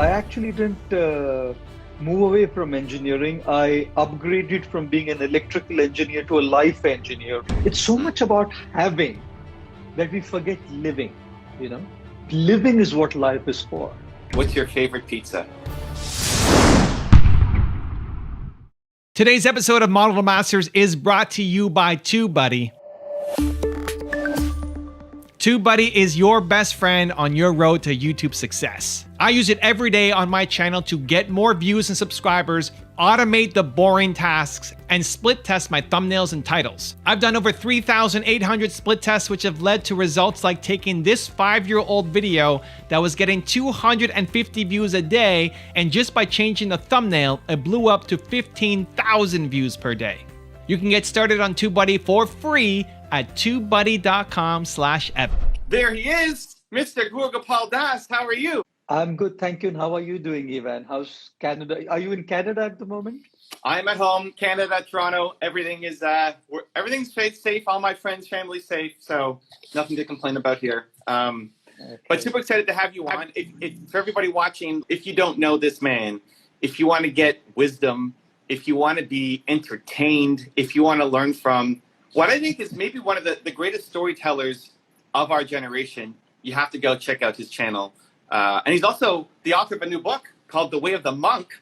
I actually didn't move away from engineering. I upgraded from being an electrical engineer to a life engineer. It's so much about having that we forget living, you know? Living is what life is for. What's your favorite pizza? Today's episode of Model to Masters is brought to you by TubeBuddy. TubeBuddy is your best friend on your road to YouTube success. I use it every day on my channel to get more views and subscribers, automate the boring tasks, and split test my thumbnails and titles. I've done over 3,800 split tests, which have led to results like taking this 5-year-old video that was getting 250 views a day, and just by changing the thumbnail, it blew up to 15,000 views per day. You can get started on TubeBuddy for free at tubebuddy.com/Evan. There he is, Mr. Gopal Das. How are you? I'm good, thank you. And how are you doing, Ivan? How's Canada? Are you in Canada at the moment? I'm at home, Canada, Toronto. Everything is everything's safe. All my friends, family safe. So nothing to complain about here. But super excited to have you on. For everybody watching, if you don't know this man, if you want to get wisdom, if you want to be entertained, if you want to learn from what I think is maybe one of the greatest storytellers of our generation, you have to go check out his channel. And he's also the author of a new book called The Way of the Monk.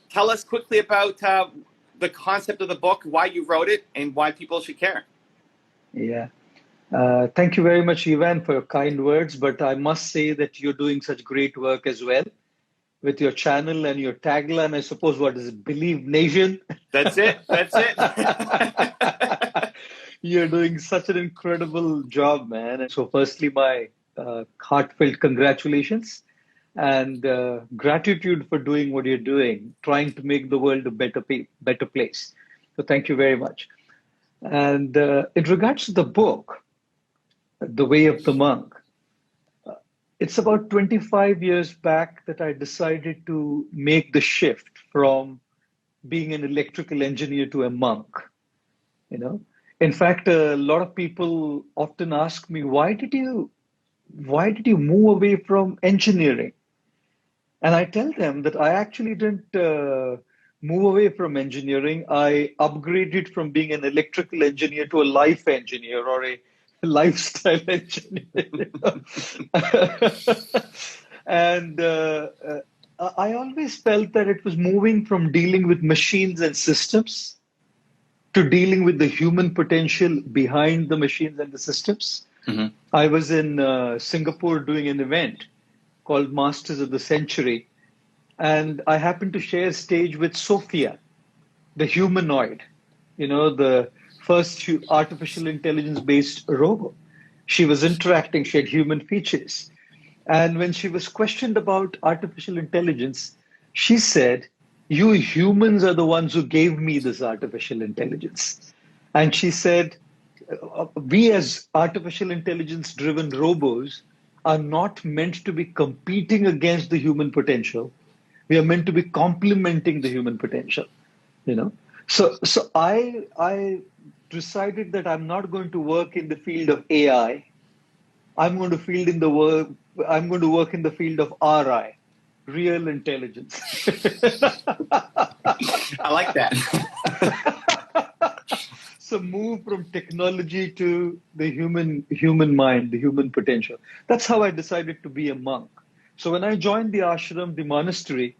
Tell us quickly about the concept of the book, why you wrote it, and why people should care. Yeah. Thank you very much, Ivan, for your kind words. But I must say that you're doing such great work as well with your channel and your tagline. I suppose, what is it? Believe Nation? That's it. That's it. You're doing such an incredible job, man. And so firstly, my heartfelt congratulations and gratitude for doing what you're doing, trying to make the world a better place. So thank you very much. And in regards to the book, The Way of the Monk, it's about 25 years back that I decided to make the shift from being an electrical engineer to a monk, you know. In fact, a lot of people often ask me, why did you move away from engineering? And I tell them that I actually didn't move away from engineering. I upgraded from being an electrical engineer to a life engineer or a lifestyle engineer. And I always felt that it was moving from dealing with machines and systems to dealing with the human potential behind the machines and the systems. Mm-hmm. I was in Singapore doing an event called Masters of the Century, and I happened to share stage with Sophia, the humanoid, you know, the first artificial intelligence-based robot. She was interacting, she had human features. And when she was questioned about artificial intelligence, she said, "You humans are the ones who gave me this artificial intelligence." And she said, we as artificial intelligence driven robots are not meant to be competing against the human potential. We are meant to be complementing the human potential, you know. So I decided that I'm not going to work in the field of AI. I'm going to work in the field of RI, real intelligence. I like that. So move from technology to the human mind, the human potential. That's how I decided to be a monk. So when I joined the ashram, the monastery,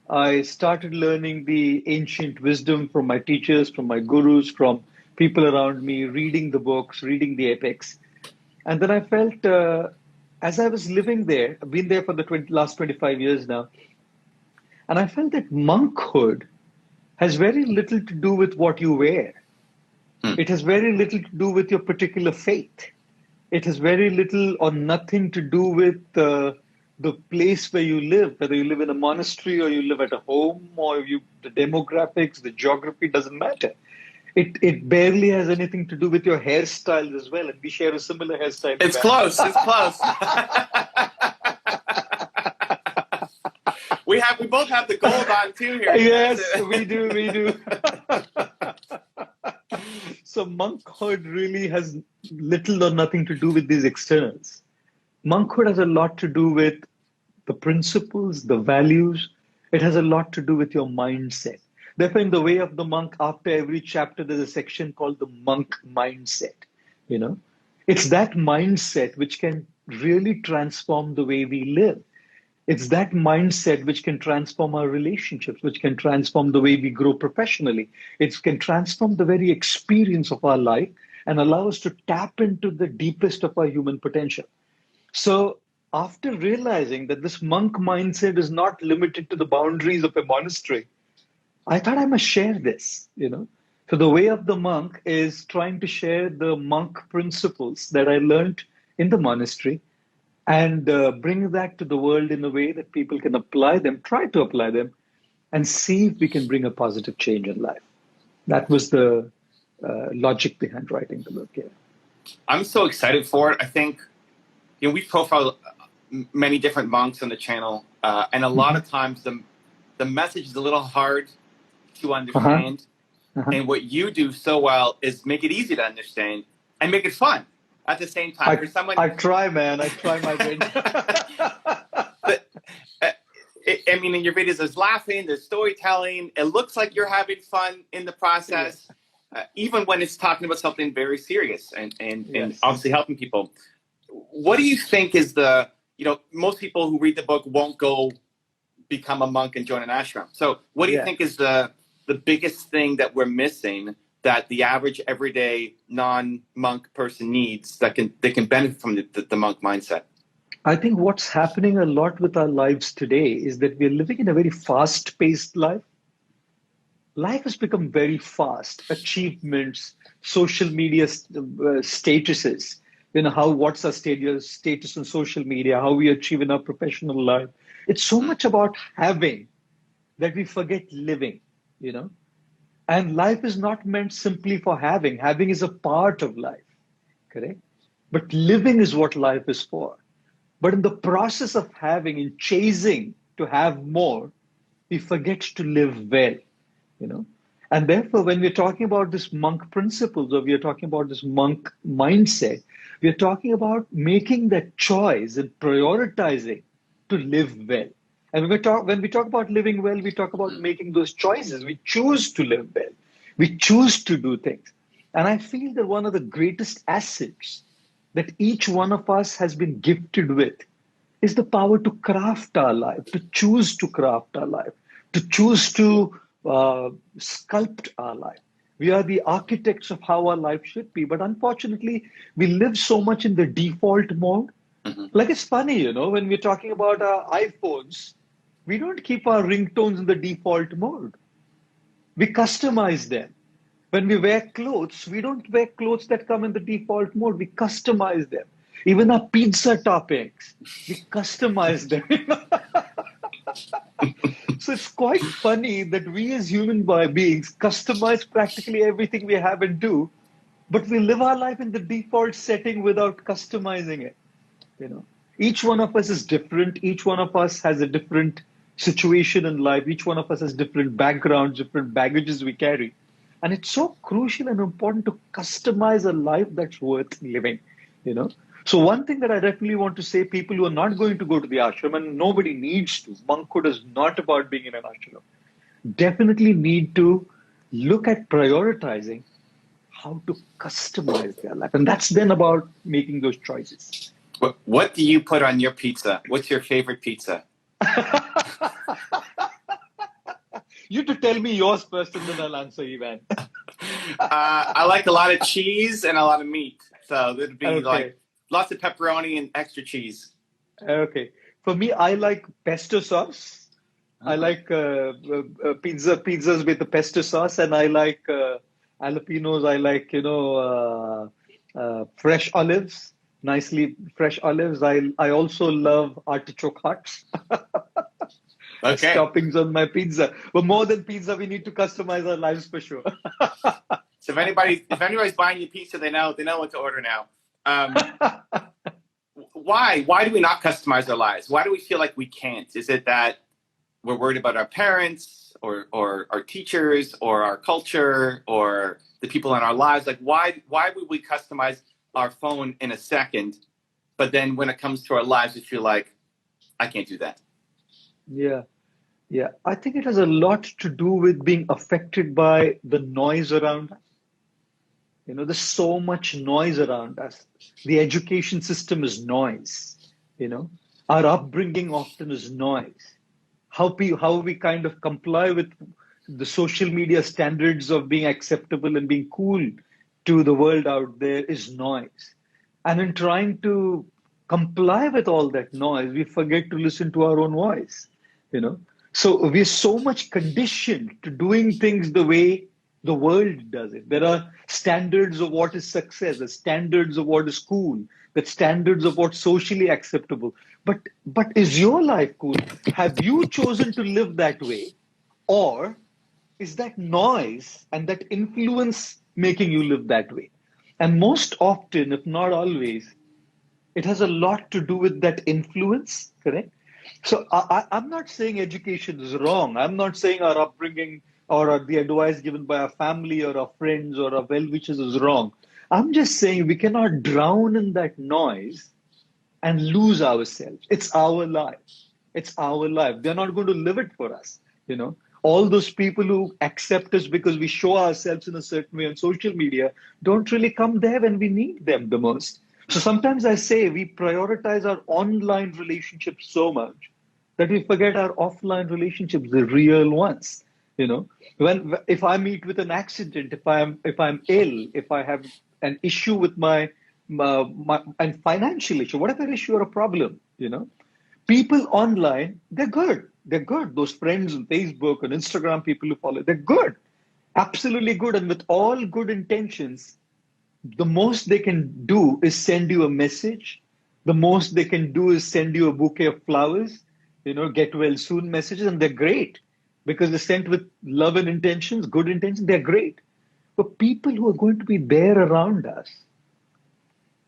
I started learning the ancient wisdom from my teachers, from my gurus, from people around me, reading the books, reading the epics. And then I felt, as I was living there, I've been there for the last 25 years now, and I felt that monkhood has very little to do with what you wear. It has very little to do with your particular faith. It has very little or nothing to do with the place where you live, whether you live in a monastery or you live at a home or the demographics, the geography doesn't matter. It barely has anything to do with your hairstyles as well. And we share a similar hairstyle. It's close. It's close. We both have the gold on too here. Yes, we do. So monkhood really has little or nothing to do with these externals. Monkhood has a lot to do with the principles, the values. It has a lot to do with your mindset. Therefore, in The Way of the Monk, after every chapter, there's a section called the monk mindset. You know, it's that mindset which can really transform the way we live. It's that mindset which can transform our relationships, which can transform the way we grow professionally. It can transform the very experience of our life and allow us to tap into the deepest of our human potential. So, after realizing that this monk mindset is not limited to the boundaries of a monastery, I thought I must share this, you know. So, The Way of the Monk is trying to share the monk principles that I learned in the monastery and bring that to the world in a way that people can apply them, try to apply them, and see if we can bring a positive change in life. That was the logic behind writing the book. Yeah. I'm so excited for it. I think, you know, we profile many different monks on the channel, and a lot of times the message is a little hard to understand. And what you do so well is make it easy to understand and make it fun at the same time. For someone, I try, man. I try my best. I mean, in your videos, there's laughing, there's storytelling. It looks like you're having fun in the process, even when it's talking about something very serious and obviously helping people. What do you think is you know, most people who read the book won't go become a monk and join an ashram. So what do you think is the biggest thing that we're missing that the average everyday non-monk person needs that they can benefit from the monk mindset? I think what's happening a lot with our lives today is that we're living in a very fast-paced life. Life has become very fast. Achievements, social media statuses, you know, what's our status on social media, how we achieve in our professional life. It's so much about having that we forget living, you know. And life is not meant simply for having. Having is a part of life, correct? But living is what life is for. But in the process of having and chasing to have more, we forget to live well, you know. And therefore, when we're talking about this monk principles or we're talking about this monk mindset, we're talking about making that choice and prioritizing to live well. And when we talk about living well, we talk about making those choices. We choose to live well. We choose to do things. And I feel that one of the greatest assets that each one of us has been gifted with is the power to craft our life, to choose to craft our life, to choose to sculpt our life. We are the architects of how our life should be. But unfortunately, we live so much in the default mode. Like, it's funny, you know, when we're talking about our iPhones, we don't keep our ringtones in the default mode. We customize them. When we wear clothes, we don't wear clothes that come in the default mode. We customize them. Even our pizza toppings, we customize them. So it's quite funny that we as human beings customize practically everything we have and do, but we live our life in the default setting without customizing it. You know, each one of us is different. Each one of us has a different situation in life. Each one of us has different backgrounds, different baggages we carry. And it's so crucial and important to customize a life that's worth living, you know. So one thing that I definitely want to say, people who are not going to go to the ashram, and nobody needs to, monkhood is not about being in an ashram, definitely need to look at prioritizing how to customize their life. And that's then about making those choices. What do you put on your pizza? What's your favorite pizza? You to tell me yours first and then I'll answer, Ivan. I like a lot of cheese and a lot of meat. So it'd be like lots of pepperoni and extra cheese. Okay. For me, I like pesto sauce. I like pizzas with the pesto sauce, and I like jalapenos. I like, you know, fresh olives, nicely fresh olives. I also love artichoke hearts. Okay. Toppings on my pizza. But more than pizza, we need to customize our lives for sure. So if anybody's buying you pizza, they know what to order now. Why do we not customize our lives? Why do we feel like we can't? Is it that we're worried about our parents or our teachers or our culture or the people in our lives? Like, why would we customize our phone in a second, but then when it comes to our lives, we feel like, I can't do that. Yeah. Yeah. I think it has a lot to do with being affected by the noise around us. There's so much noise around us. The education system is noise. You know, our upbringing often is noise. How we kind of comply with the social media standards of being acceptable and being cool to the world out there is noise. And in trying to comply with all that noise, we forget to listen to our own voice. You know, so we're so much conditioned to doing things the way the world does it. There are standards of what is success, the standards of what is cool, the standards of what's socially acceptable. But is your life cool? Have you chosen to live that way? Or is that noise and that influence making you live that way? And most often, if not always, it has a lot to do with that influence, correct? So I'm not saying education is wrong. I'm not saying our upbringing or the advice given by our family or our friends or our well-wishers is wrong. I'm just saying we cannot drown in that noise and lose ourselves. It's our life. It's our life. They're not going to live it for us. You know, all those people who accept us because we show ourselves in a certain way on social media don't really come there when we need them the most. So sometimes I say we prioritize our online relationships so much that we forget our offline relationships, the real ones. You know, when if I meet with an accident, if I'm ill, if I have an issue with my and financial issue, whatever issue or a problem, people online, they're good. They're good. Those friends on Facebook and Instagram, people who follow, they're good. Absolutely good. And with all good intentions, the most they can do is send you a message. The most they can do is send you a bouquet of flowers, get well soon messages, and they're great because they're sent with love and intentions, good intentions, they're great. But people who are going to be there around us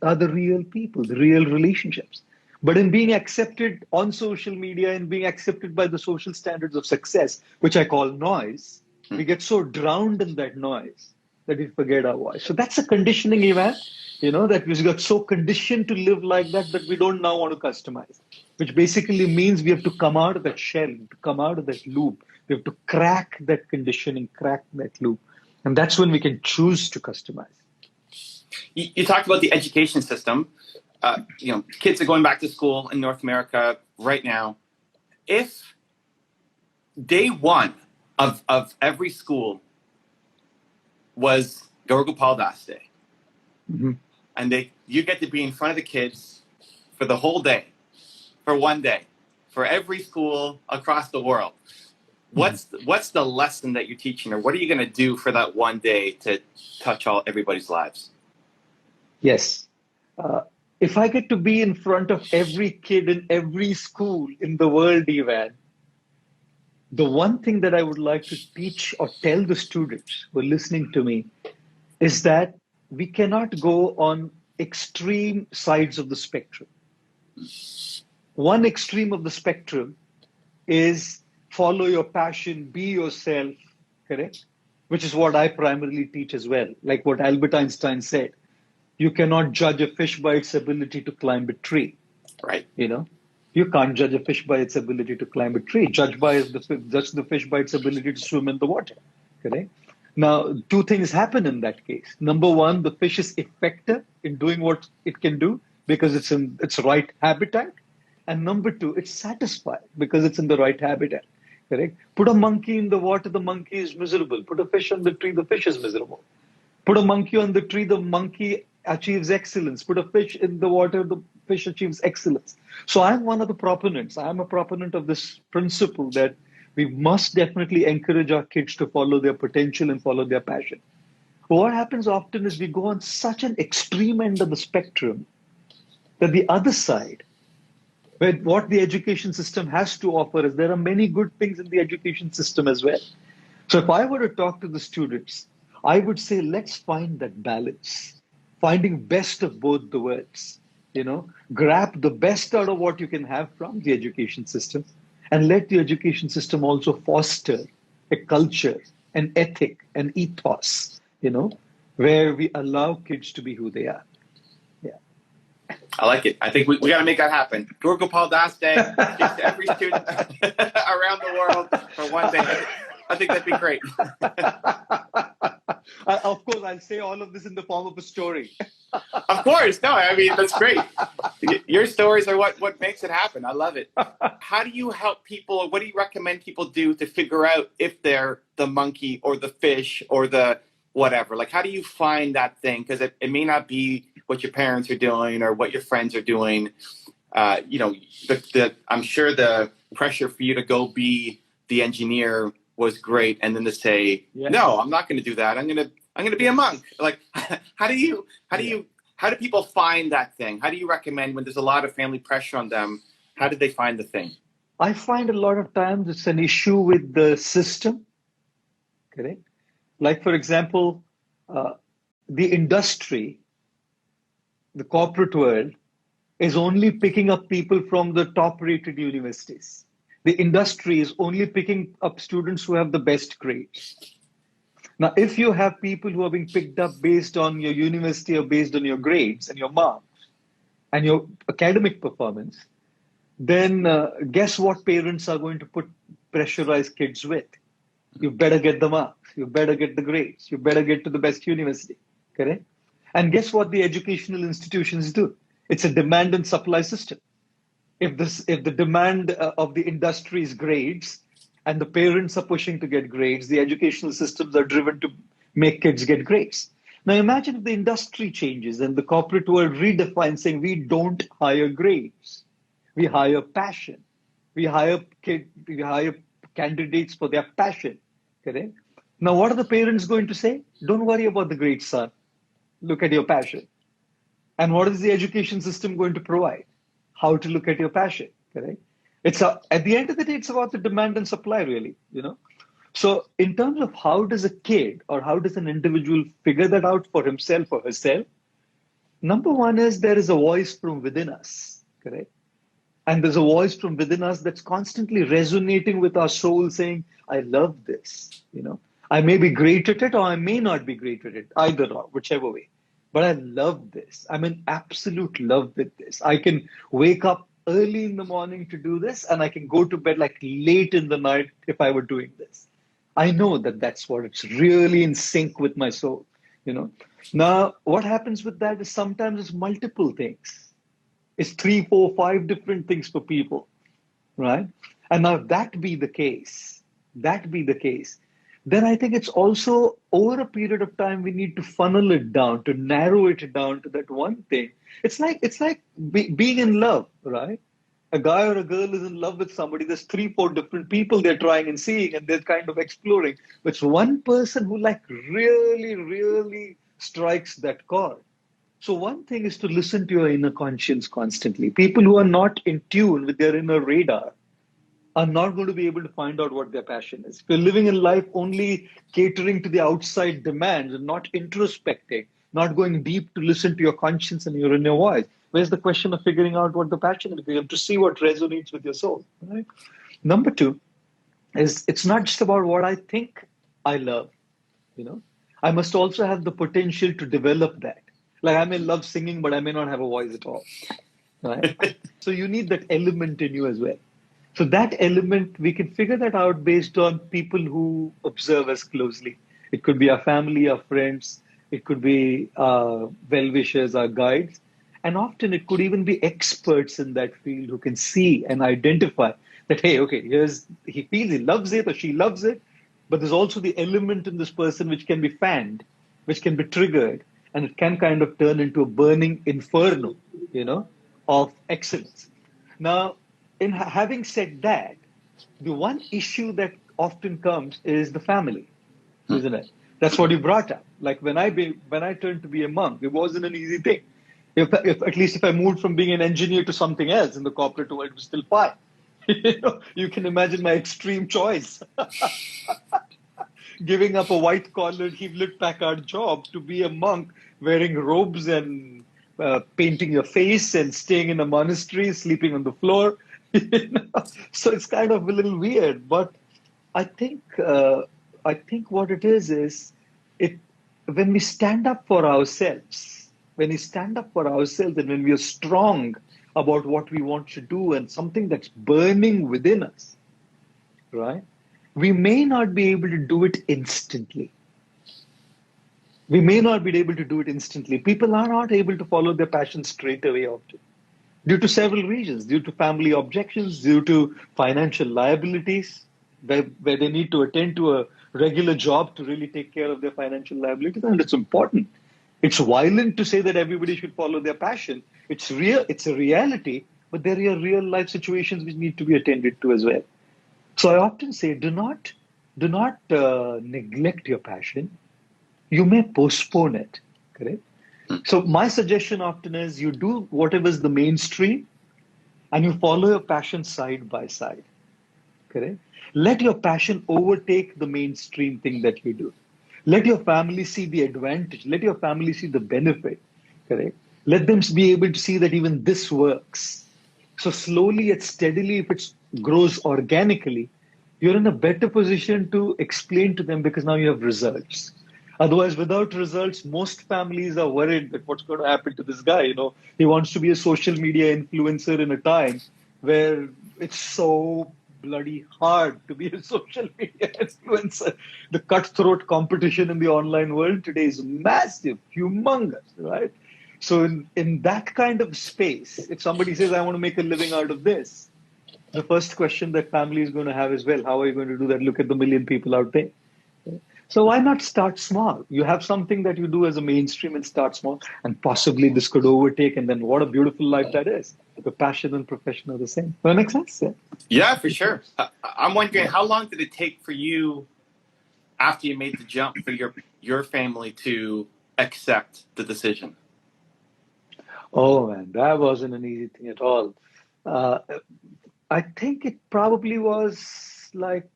are the real people, the real relationships. But in being accepted on social media and being accepted by the social standards of success, which I call noise, we get so drowned in that noise that we forget our voice. So that's a conditioning event, that we got so conditioned to live like that we don't now want to customize, which basically means we have to come out of that shell, to come out of that loop. We have to crack that conditioning, crack that loop. And that's when we can choose to customize. You talked about the education system. Kids are going back to school in North America right now. If day one of every school was Gaur Gopal Das Day, and you get to be in front of the kids for the whole day, for one day, for every school across the world, what's the lesson that you're teaching, or what are you going to do for that one day to touch everybody's lives? Yes. If I get to be in front of every kid in every school in the world, Evan, the one thing that I would like to teach or tell the students who are listening to me is that we cannot go on extreme sides of the spectrum. One extreme of the spectrum is follow your passion, be yourself, correct? Which is what I primarily teach as well. Like what Albert Einstein said, you cannot judge a fish by its ability to climb a tree. Right. You can't judge a fish by its ability to climb a tree. Judge the fish by its ability to swim in the water. Correct? Now, two things happen in that case. Number one, the fish is effective in doing what it can do because it's in its right habitat. And number two, it's satisfied because it's in the right habitat. Correct? Put a monkey in the water, the monkey is miserable. Put a fish on the tree, the fish is miserable. Put a monkey on the tree, the monkey achieves excellence. Put a fish in the water, the fish achieves excellence. So I'm one of the proponents. I'm a proponent of this principle that we must definitely encourage our kids to follow their potential and follow their passion. But what happens often is we go on such an extreme end of the spectrum that the other side, where what the education system has to offer is there are many good things in the education system as well. So if I were to talk to the students, I would say, let's find that balance, finding best of both the worlds, grab the best out of what you can have from the education system and let the education system also foster a culture, an ethic, an ethos, where we allow kids to be who they are. Yeah. I like it. I think we got to make that happen. Gaur Gopal Das Day, speaks to every student around the world for one day. I think that'd be great. Of course, I'll say all of this in the form of a story. Of course. No, I mean, that's great. Your stories are what makes it happen. I love it. How do you help people? What do you recommend people do to figure out if they're the monkey or the fish or the whatever? Like, how do you find that thing? Because it may not be what your parents are doing or what your friends are doing. I'm sure the pressure for you to go be the engineer was great, and then to say, no, I'm not going to do that. I'm going to be a monk. Like, how do people find that thing? How do you recommend when there's a lot of family pressure on them? How did they find the thing? I find a lot of times it's an issue with the system. Correct. Like, for example, the industry, the corporate world, is only picking up people from the top-rated universities. The industry is only picking up students who have the best grades. Now, if you have people who are being picked up based on your university or based on your grades and your marks and your academic performance, then guess what parents are going to pressurize kids with? You better get the marks. You better get the grades. You better get to the best university. Correct? And guess what the educational institutions do? It's a demand and supply system. If the demand of the industry is grades and the parents are pushing to get grades, the educational systems are driven to make kids get grades. Now imagine if the industry changes and the corporate world redefines saying we don't hire grades. We hire passion. We hire candidates for their passion. Correct? Now what are the parents going to say? Don't worry about the grades, son. Look at your passion. And what is the education system going to provide? How to look at your passion, correct? At the end of the day, it's about the demand and supply, really, So in terms of how does a kid or how does an individual figure that out for himself or herself, number one is there is a voice from within us, correct? And there's a voice from within us that's constantly resonating with our soul saying, I love this, I may be great at it or I may not be great at it, either or, whichever way. But I love this. I'm in absolute love with this. I can wake up early in the morning to do this, and I can go to bed like late in the night if I were doing this. I know that that's what it's really in sync with my soul, Now, what happens with that is sometimes it's multiple things. It's 3, 4, 5 different things for people, right? And now that be the case, then I think it's also over a period of time, we need to funnel it down, to narrow it down to that one thing. It's like being in love, right? A guy or a girl is in love with somebody. There's 3, 4 different people they're trying and seeing, and they're kind of exploring. But it's one person who really, really strikes that chord. So one thing is to listen to your inner conscience constantly. People who are not in tune with their inner radar are not going to be able to find out what their passion is. If you're living in life only catering to the outside demands and not introspecting, not going deep to listen to your conscience and your inner voice, where's the question of figuring out what the passion is? You have to see what resonates with your soul. Right? Number 2 is it's not just about what I think I love. I must also have the potential to develop that. Like I may love singing, but I may not have a voice at all. Right? So you need that element in you as well. So that element, we can figure that out based on people who observe us closely. It could be our family, our friends. It could be well-wishers, our guides. And often it could even be experts in that field who can see and identify that, hey, okay, he feels he loves it or she loves it, but there's also the element in this person which can be fanned, which can be triggered, and it can kind of turn into a burning inferno, of excellence. Now, in having said that, the one issue that often comes is the family, isn't it? That's what you brought up. Like when I turned to be a monk, it wasn't an easy thing. If at least if I moved from being an engineer to something else in the corporate world, it was still fine. You can imagine my extreme choice. Giving up a white-collared Hewlett-Packard job to be a monk wearing robes and painting your face and staying in a monastery, sleeping on the floor. So it's kind of a little weird, but I think what it is it when we stand up for ourselves, when we stand up for ourselves and when we are strong about what we want to do and something that's burning within us, right? We may not be able to do it instantly. We may not be able to do it instantly. People are not able to follow their passion straight away often due to several reasons, due to family objections, due to financial liabilities, where they need to attend to a regular job to really take care of their financial liabilities. And it's important. It's violent to say that everybody should follow their passion. It's real, it's a reality, but there are real life situations which need to be attended to as well. So I often say, do not neglect your passion. You may postpone it, correct? So my suggestion often is you do whatever is the mainstream and you follow your passion side by side, correct? Let your passion overtake the mainstream thing that you do. Let your family see the advantage. Let your family see the benefit, correct? Let them be able to see that even this works. So slowly and steadily, if it grows organically, you're in a better position to explain to them because now you have results. Otherwise, without results, most families are worried that what's going to happen to this guy. He wants to be a social media influencer in a time where it's so bloody hard to be a social media influencer. The cutthroat competition in the online world today is massive, humongous, right? So in that kind of space, if somebody says, I want to make a living out of this, the first question that family is going to have is, well, how are you going to do that? Look at the million people out there. So why not start small? You have something that you do as a mainstream and start small, and possibly this could overtake, and then what a beautiful life that is. The passion and profession are the same. Does that make sense? Yeah, Yeah, for sure. I'm wondering, how long did it take for you after you made the jump for your family to accept the decision? Oh man, that wasn't an easy thing at all. Uh, I think it probably was like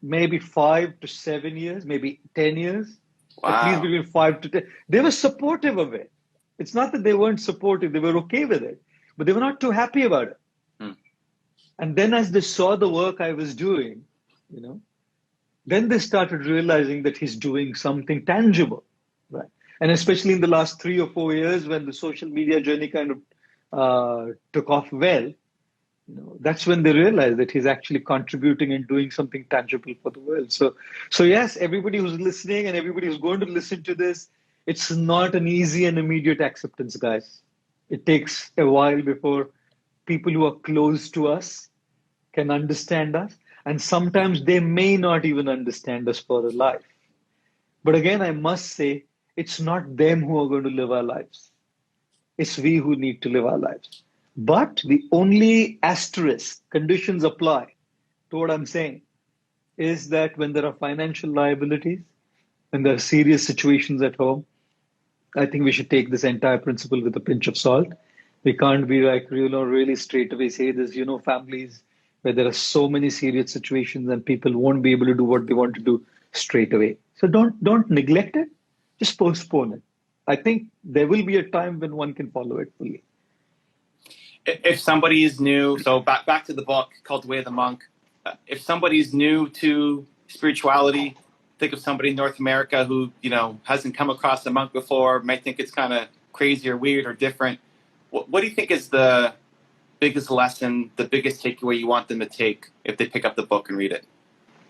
maybe 5 to 7 years, maybe 10 years, at least Wow. between 5 to 10. They were supportive of it. It's not that they weren't supportive, they were okay with it, but they were not too happy about it. Hmm. And then as they saw the work I was doing, you know, then they started realizing that he's doing something tangible, right? And especially in the last 3 or 4 years when the social media journey kind of took off well, that's when they realize that he's actually contributing and doing something tangible for the world. So yes, everybody who's listening and everybody who's going to listen to this, it's not an easy and immediate acceptance, guys. It takes a while before people who are close to us can understand us, and sometimes they may not even understand us for a life. But again, I must say, it's not them who are going to live our lives. It's we who need to live our lives. But the only asterisk conditions apply to what I'm saying is that when there are financial liabilities, when there are serious situations at home, I think we should take this entire principle with a pinch of salt. We can't be like, really straight away say this, families where there are so many serious situations and people won't be able to do what they want to do straight away. So don't neglect it, just postpone it. I think there will be a time when one can follow it fully. If somebody is new, so back to the book called The Way of the Monk. If somebody's new to spirituality, think of somebody in North America who hasn't come across a monk before, might think it's kind of crazy or weird or different. What do you think is the biggest lesson, the biggest takeaway you want them to take if they pick up the book and read it?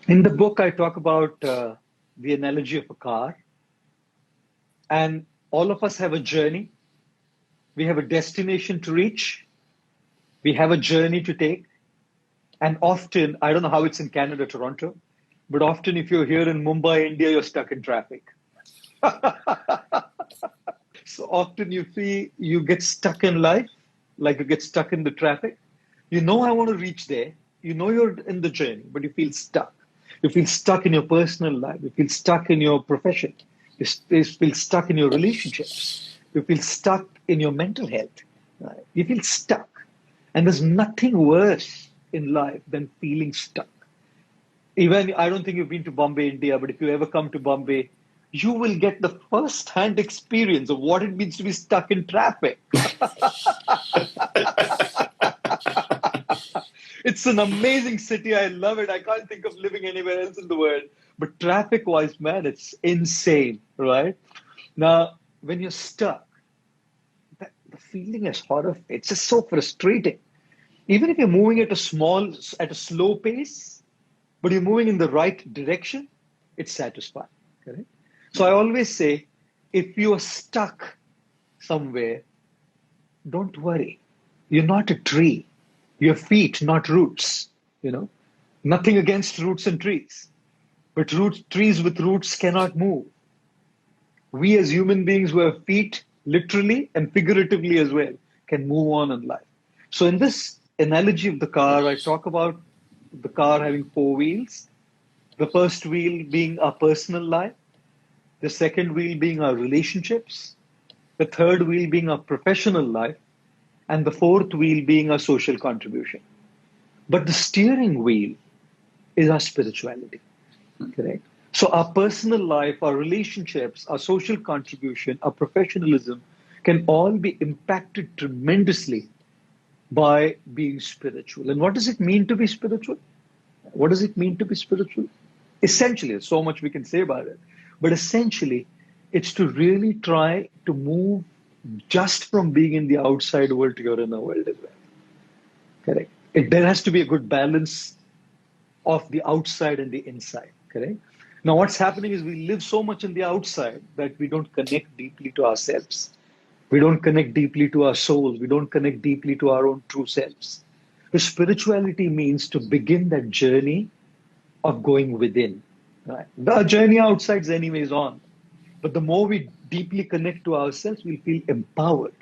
In the book, I talk about the analogy of a car, and all of us have a journey. We have a destination to reach. We have a journey to take. And often, I don't know how it's in Canada, Toronto, but often if you're here in Mumbai, India, you're stuck in traffic. So often you get stuck in life, like you get stuck in the traffic. I want to reach there. You're in the journey, but you feel stuck. You feel stuck in your personal life. You feel stuck in your profession. You feel stuck in your relationships. You feel stuck in your mental health. Right? You feel stuck. And there's nothing worse in life than feeling stuck. Even, I don't think you've been to Bombay, India, but if you ever come to Bombay, you will get the first-hand experience of what it means to be stuck in traffic. It's an amazing city. I love it. I can't think of living anywhere else in the world. But traffic-wise, man, it's insane, right? Now, when you're stuck, the feeling is horrific. It's just so frustrating. Even if you're moving at a slow pace, but you're moving in the right direction, it's satisfying. Correct? So I always say, if you are stuck somewhere, don't worry. You're not a tree. Your feet, not roots. Nothing against roots and trees. But trees with roots cannot move. We as human beings who have feet, literally and figuratively as well, can move on in life. So in this analogy of the car, I talk about the car having four wheels. The first wheel being our personal life. The second wheel being our relationships. The third wheel being our professional life. And the fourth wheel being our social contribution. But the steering wheel is our spirituality. Correct? So our personal life, our relationships, our social contribution, our professionalism can all be impacted tremendously by being spiritual. And what does it mean to be spiritual? What does it mean to be spiritual? Essentially, there's so much we can say about it. But essentially, it's to really try to move just from being in the outside world to your inner world as well. Correct? There has to be a good balance of the outside and the inside. Correct? Now, what's happening is we live so much in the outside that we don't connect deeply to ourselves. We don't connect deeply to our souls. We don't connect deeply to our own true selves. The spirituality means to begin that journey of going within. Right? The journey outside is anyways on. But the more we deeply connect to ourselves, we'll feel empowered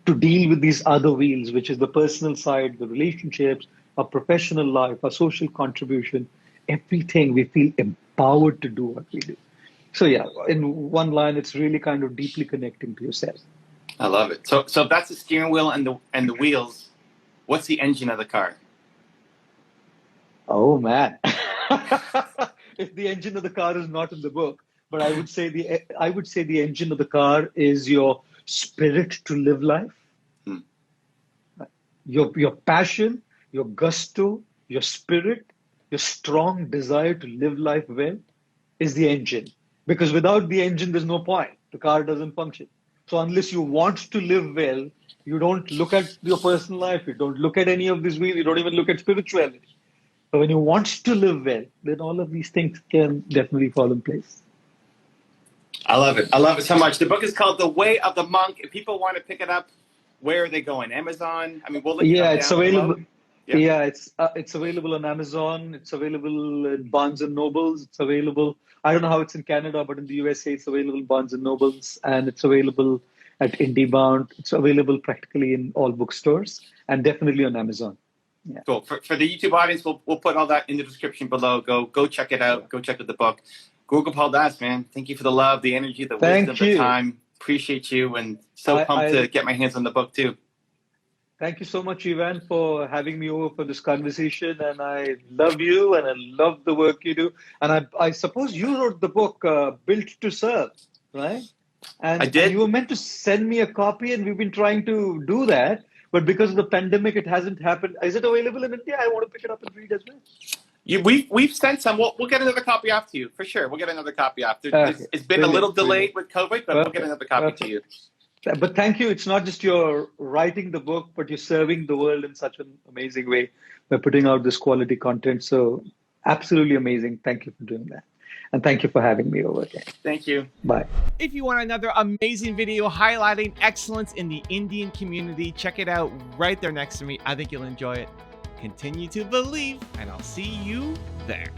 to deal with these other wheels, which is the personal side, the relationships, our professional life, our social contribution, everything. We feel empowered to do what we do. So yeah, in one line, it's really kind of deeply connecting to yourself. I love it. So if that's the steering wheel and the wheels, what's the engine of the car? Oh man. If the engine of the car is not in the book, but I would say the engine of the car is your spirit to live life. Your passion, your gusto, your spirit, your strong desire to live life well is the engine. Because without the engine, there's no point. The car doesn't function. So unless you want to live well, you don't look at your personal life, you don't look at any of these wheels, you don't even look at spirituality. But when you want to live well, then all of these things can definitely fall in place. I love it. I love it so much. The book is called The Way of the Monk. If people want to pick it up, where are they going? Amazon? I mean, we'll look it up it's down available. below. Yeah, it's available on Amazon. It's available in Barnes and Nobles. It's available. I don't know how it's in Canada, but in the USA, it's available in Barnes and Nobles, and it's available at IndieBound. It's available practically in all bookstores, and definitely on Amazon. Yeah. Cool. For the YouTube audience, we'll put all that in the description below. Go check it out. Go check out the book. Gopal Das, man, thank you for the love, the energy, the wisdom, the time. Appreciate you, and so pumped to get my hands on the book too. Thank you so much, Ivan, for having me over for this conversation. And I love you, and I love the work you do. And I suppose you wrote the book, Built to Serve, right? And, I did. And you were meant to send me a copy, and we've been trying to do that. But because of the pandemic, it hasn't happened. Is it available in India? I want to pick it up and read as well. We've sent some. We'll get another copy after you, for sure. We'll get another copy after. Okay. It's been a little delayed with COVID, but we'll get another copy to you. But thank you. It's not just you're writing the book, but you're serving the world in such an amazing way by putting out this quality content. So absolutely amazing. Thank you for doing that. And thank you for having me over again. Thank you. Bye. If you want another amazing video highlighting excellence in the Indian community, check it out right there next to me. I think you'll enjoy it. Continue to believe, and I'll see you there.